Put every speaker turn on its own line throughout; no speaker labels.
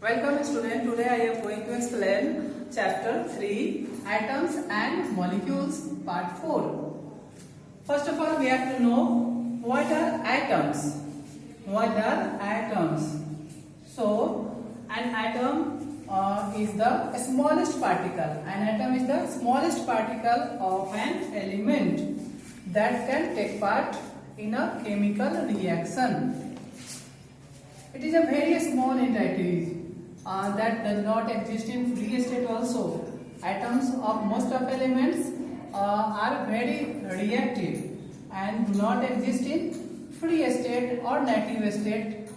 Welcome student. Today I am going to explain chapter 3 Atoms and Molecules part 4. First of all we have to know what are atoms. What are atoms? So an atom is the smallest particle. An atom is the smallest particle of an element that can take part in a chemical reaction. It is a very small entity that does not exist in free state also. Atoms of most of elements are very reactive and do not exist in free state or native state.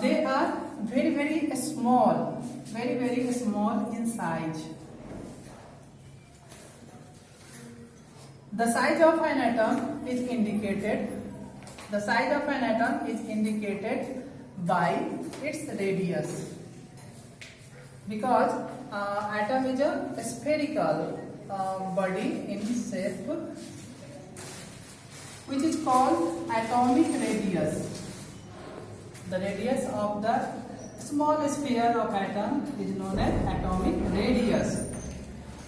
They are very small, very small in size. The size of an atom is indicated. The size of an atom is indicated by its radius, because atom is a spherical body in shape, which is called atomic radius. The radius of the small sphere of atom is known as atomic radius.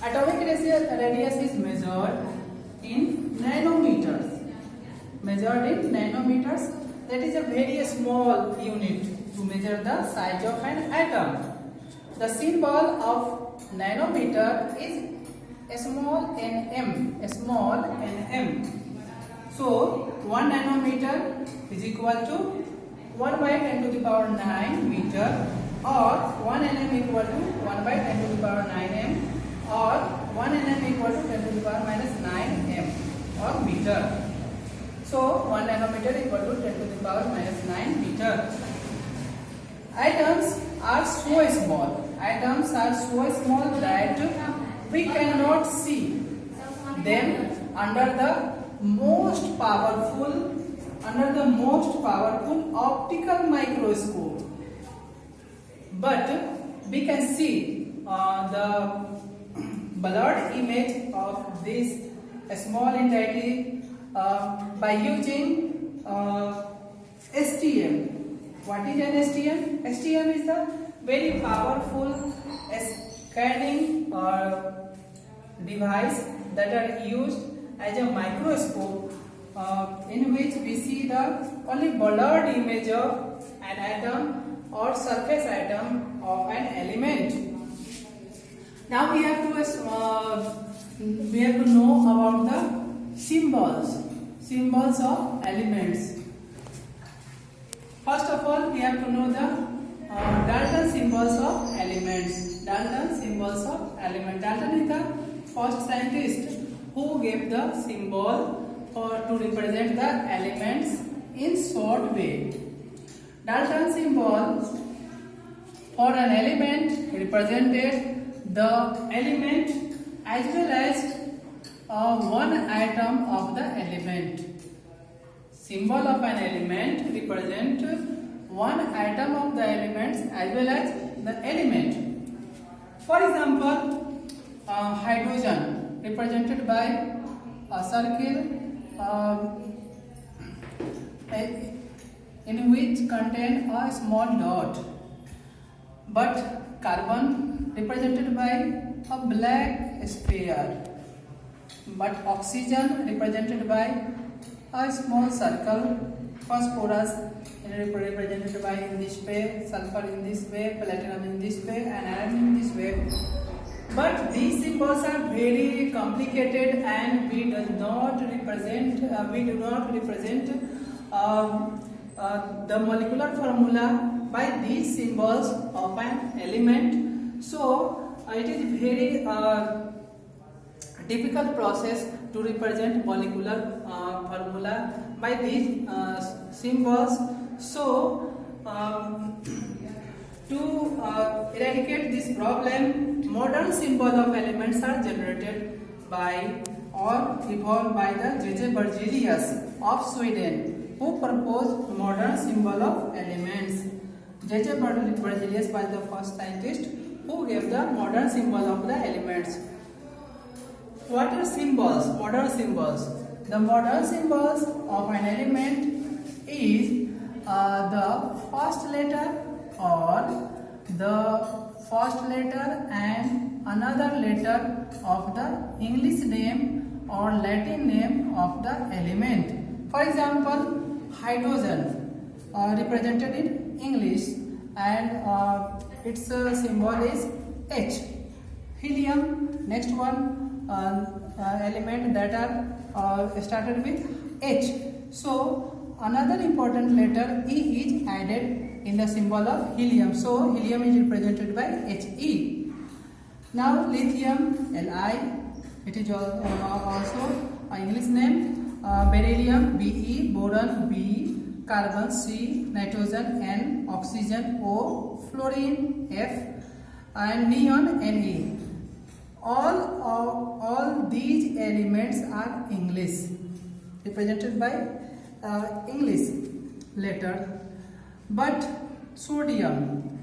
Atomic radius is measured in nanometers. That is a very small unit to measure the size of an atom. The symbol of nanometer is small nm. So 1 nanometer is equal to 1 by 10 to the power 9 meter, or 1 nm equal to 1 by 10 to the power 9 m, or 1 nm equal to 10 to the power minus 9 m, or meter. So 1 nanometer equal to 10 to the power minus 9 meter. Atoms are so small. Atoms are so small that we cannot see them under the most powerful optical microscope. But we can see the blurred image of this small entity by using STM. What is an STM? STM is the very powerful scanning device that are used as a microscope, in which we see the only blurred image of an atom or surface atom of an element. Now we have to know about the symbols of elements. First of all, we have to know the Dalton symbols of elements. Dalton is the first scientist who gave the symbol to represent the elements in short way. Dalton symbol for an element represented the element as well as one atom of the element. Symbol of an element represent one atom of the elements as well as the element. For example, hydrogen represented by a circle in which contain a small dot, but carbon represented by a black sphere, but oxygen represented by a small circle, phosphorus represented by in this way, sulfur in this way, platinum in this way, and iron in this way. But these symbols are very complicated, and we do not represent the molecular formula by these symbols of an element. So it is very difficult process to represent molecular formula by these symbols. So to eradicate this problem, modern symbols of elements are generated by or evolved by the J.J. Berzelius of Sweden, who proposed modern symbol of elements. J.J. Berzelius was the first scientist who gave the modern symbol of the elements. What are symbols? Modern symbols. The modern symbols of an element is the first letter or first letter and another letter of the English name or Latin name of the element. For example, hydrogen represented in English, and its symbol is H. Helium, next one, element that are started with H. So another important letter E is added in the symbol of helium. So helium is represented by He. Now lithium, Li, it is also an English name. Beryllium, Be, boron, B, carbon, C, nitrogen, N, oxygen, O, fluorine, F, and neon, Ne. All these elements are English, represented by English letter. But sodium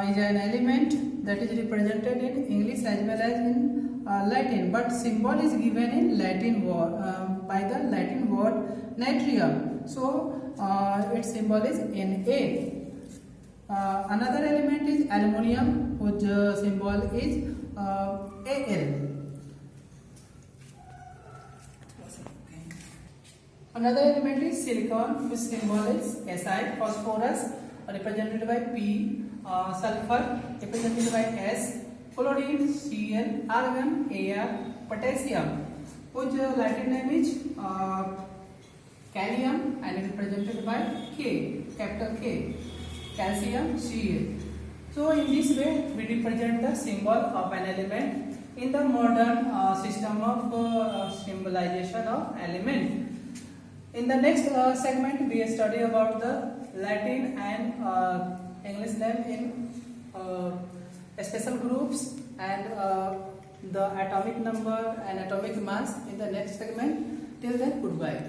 is an element that is represented in English as well as in Latin, but symbol is given in Latin word by the Latin word natrium. So its symbol is Na. Another element is aluminium, whose symbol is Al. Another element is silicon, whose symbol is Si. Phosphorus, represented by P. Sulfur, represented by S. Chlorine, Cl. Argon, Ar. Potassium, whose Latin name is Kalium, and is represented by K, capital K. Calcium, Ca. So in this way we represent the symbol of an element in the modern system of symbolization of element. In the next segment we study about the Latin and English name in special groups and the atomic number and atomic mass in the next segment. Till then, goodbye.